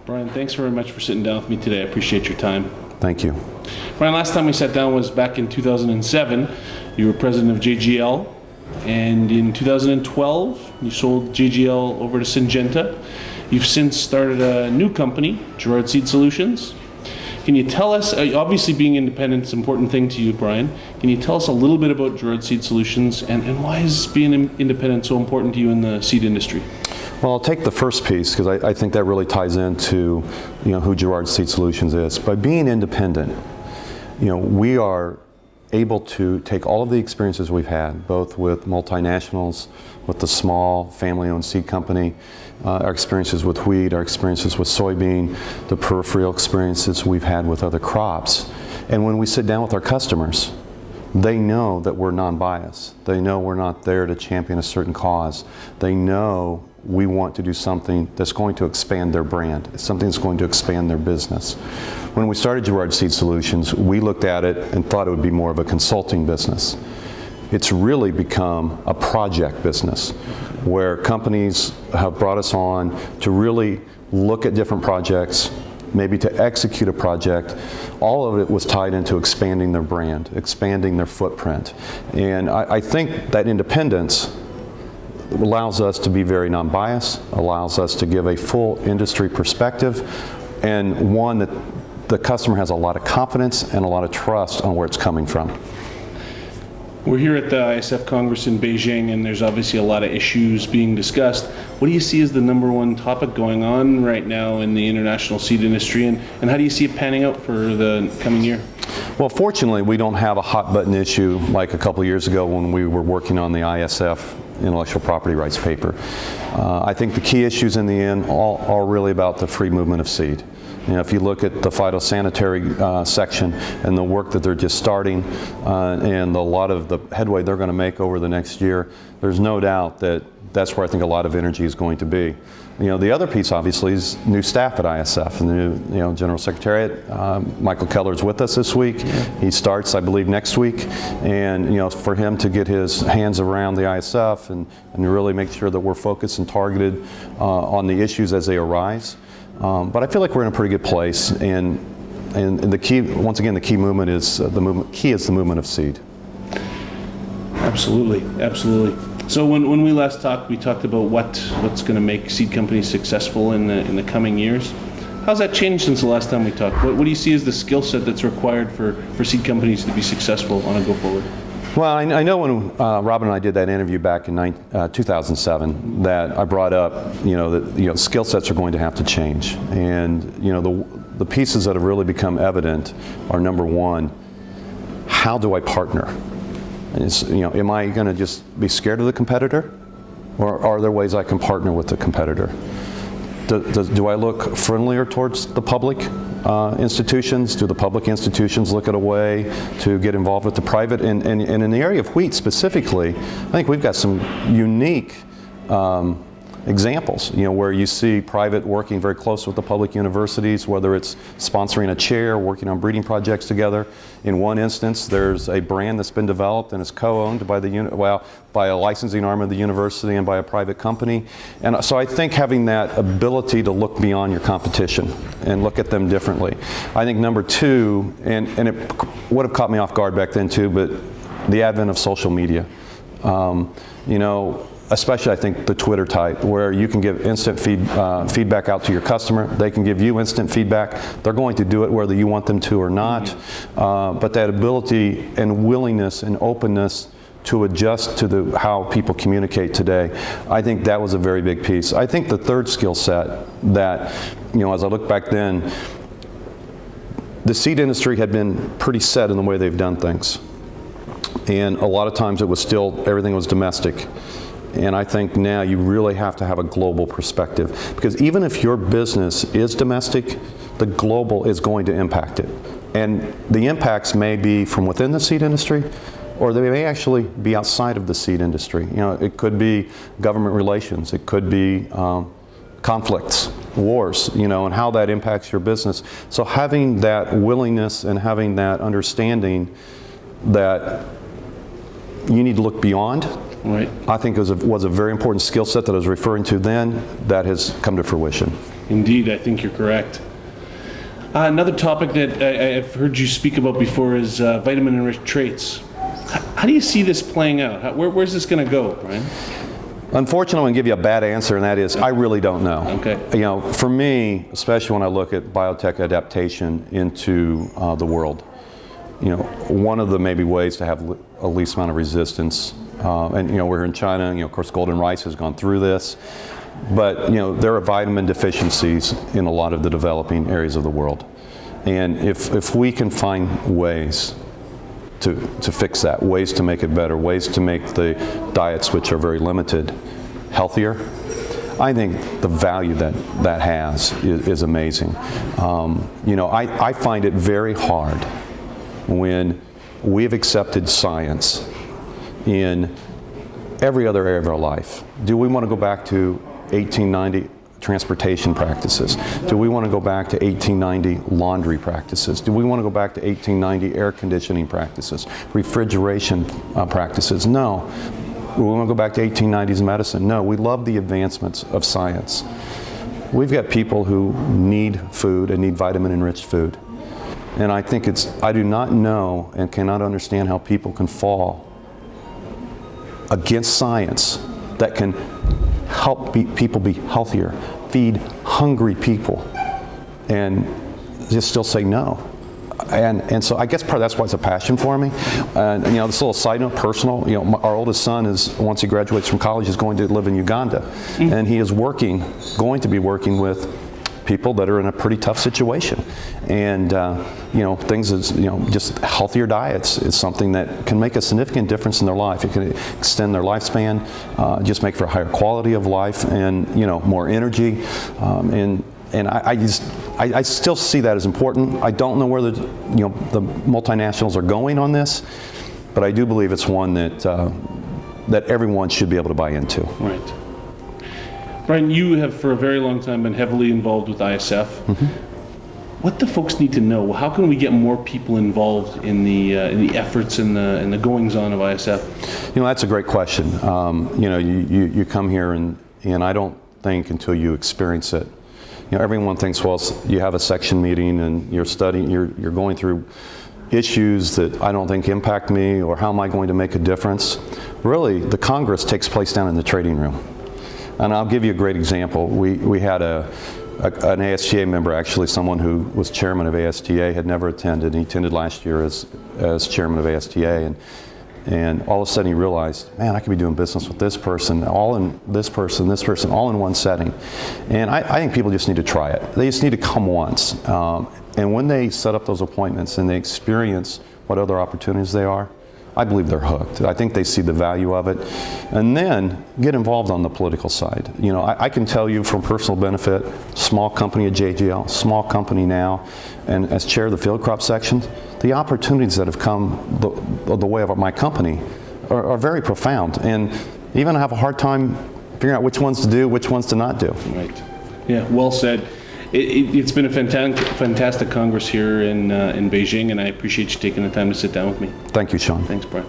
Bryan, thanks very much for sitting down with me today. I appreciate your time. Thank you. Bryan, last time we sat down was back in 2007. You were president of JGL, and in 2012, you sold JGL over to Syngenta. You've since started a new company, Gerard Seed Solutions. Can you tell us, obviously being independent is an important thing to you, Bryan. Can you tell us a little bit about Gerard Seed Solutions and why is being independent so important to you in the seed industry? Well, I'll take the first piece because I think that really ties into who Gerard Seed Solutions is. By being independent, we are able to take all of the experiences we've had, both with multinationals, with the small family-owned seed company, our experiences with wheat, our experiences with soybean, the peripheral experiences we've had with other crops. And when we sit down with our customers, they know that we're non-biased. They know we're not there to champion a certain cause. They know we want to do something that's going to expand their brand, something that's going to expand their business. When we started Gerard Seed Solutions, we looked at it and thought it would be more of a consulting business. It's really become a project business where companies have brought us on to really look at different projects, maybe to execute a project. All of it was tied into expanding their brand, expanding their footprint. And I think that independence allows us to be very non-biased, allows us to give a full industry perspective, and one that the customer has a lot of confidence and a lot of trust on where it's coming from. We're here at the ISF Congress in Beijing, and there's obviously a lot of issues being discussed. What do you see as the number one topic going on right now in the international seed industry, and how do you see it panning out for the coming year? Well, fortunately, we don't have a hot button issue like a couple years ago when we were working on the ISF intellectual property rights paper. I think the key issues in the end are really about the free movement of seed. If you look at the phytosanitary section and the work that they're just starting and a lot of the headway they're going to make over the next year, there's no doubt that that's where I think a lot of energy is going to be. The other piece obviously is new staff at ISF and the new General Secretariat. Michael Keller's with us this week. He starts, I believe, next week, and for him to get his hands around the ISF and really make sure that we're focused and targeted on the issues as they arise. But I feel like we're in a pretty good place, and the key, once again, the key movement is the movement of seed. Absolutely, absolutely. So when we last talked, we talked about what's going to make seed companies successful in the coming years. How's that changed since the last time we talked? What do you see as the skill set that's required for seed companies to be successful on a go forward? Well, I know when Robin and I did that interview back in 2007 that I brought up, that skill sets are going to have to change, and the pieces that have really become evident are, number one, how do I partner? Am I going to just be scared of the competitor, or are there ways I can partner with the competitor? Do I look friendlier towards the public institutions? Do the public institutions look at a way to get involved with the private? And in the area of wheat specifically, I think we've got some unique examples, where you see private working very close with the public universities, whether it's sponsoring a chair, working on breeding projects together. In one instance, there's a brand that's been developed and is co-owned by by a licensing arm of the university and by a private company. And so I think having that ability to look beyond your competition and look at them differently. I think number two, and it would have caught me off guard back then too, but the advent of social media. Especially I think the Twitter type, where you can give instant feedback out to your customer. They can give you instant feedback. They're going to do it whether you want them to or not. But that ability and willingness and openness to adjust to how people communicate today, I think that was a very big piece. I think the third skill set that, as I look back then, the seed industry had been pretty set in the way they've done things. And a lot of times it was still, everything was domestic. And I think now you really have to have a global perspective, because even if your business is domestic, the global is going to impact it. And the impacts may be from within the seed industry, or they may actually be outside of the seed industry. It could be government relations, it could be conflicts, wars, and how that impacts your business. So having that willingness and having that understanding that you need to look beyond Right. I think it was a very important skill set that I was referring to then that has come to fruition. Indeed, I think you're correct. Another topic that I've heard you speak about before is vitamin-enriched traits. How do you see this playing out? Where's this going to go, Bryan? Unfortunately, I'm going to give you a bad answer, and that is I really don't know. Okay. You know, for me, especially when I look at biotech adaptation into the world, you know, one of the maybe ways to have a least amount of resistance, and you know, we're in China, you know, of course, golden rice has gone through this, but you know, there are vitamin deficiencies in a lot of the developing areas of the world. And if we can find ways to fix that, ways to make it better, ways to make the diets, which are very limited, healthier, I think the value that has is amazing. You know, I find it very hard when we've accepted science in every other area of our life. Do we want to go back to 1890 transportation practices? Do we want to go back to 1890 laundry practices? Do we want to go back to 1890 air conditioning practices, refrigeration practices? No. We want to go back to 1890s medicine? No. We love the advancements of science. We've got people who need food and need vitamin-enriched food. And I think I do not know and cannot understand how people can fall against science that can help people be healthier, feed hungry people, and just still say no. And so I guess part of that's why it's a passion for me. And you know, this little side note, personal, you know, our oldest son is, once he graduates from college, is going to live in Uganda. And he is going to be working with people that are in a pretty tough situation. And you know, things is, you know, just healthier diets is something that can make a significant difference in their life. It can extend their lifespan, just make for a higher quality of life, and you know, more energy. And I still see that as important. I don't know where the multinationals are going on this, but I do believe it's one that everyone should be able to buy into. Right. Bryan, you have for a very long time been heavily involved with ISF. Mm-hmm. What do folks need to know? How can we get more people involved in the efforts and the goings-on of ISF? You know, that's a great question. You know, you come here and I don't think until you experience it. You know, everyone thinks, well, you have a section meeting and you're studying, you're going through issues that I don't think impact me, or how am I going to make a difference? Really, the Congress takes place down in the trading room. And I'll give you a great example. We had an ASTA member, actually someone who was chairman of ASTA, had never attended. He attended last year as chairman of ASTA, and all of a sudden he realized, man, I could be doing business with this person, all in this person, all in one setting. And I think people just need to try it. They just need to come once. And when they set up those appointments and they experience what other opportunities they are, I believe they're hooked. I think they see the value of it. And then get involved on the political side. You know, I can tell you from personal benefit, small company at JGL, small company now, and as chair of the field crop section, the opportunities that have come the way of my company are very profound. And even I have a hard time figuring out which ones to do, which ones to not do. Right. Yeah, well said. It's been a fantastic Congress here in Beijing, and I appreciate you taking the time to sit down with me. Thank you, Sean. Thanks, Bryan.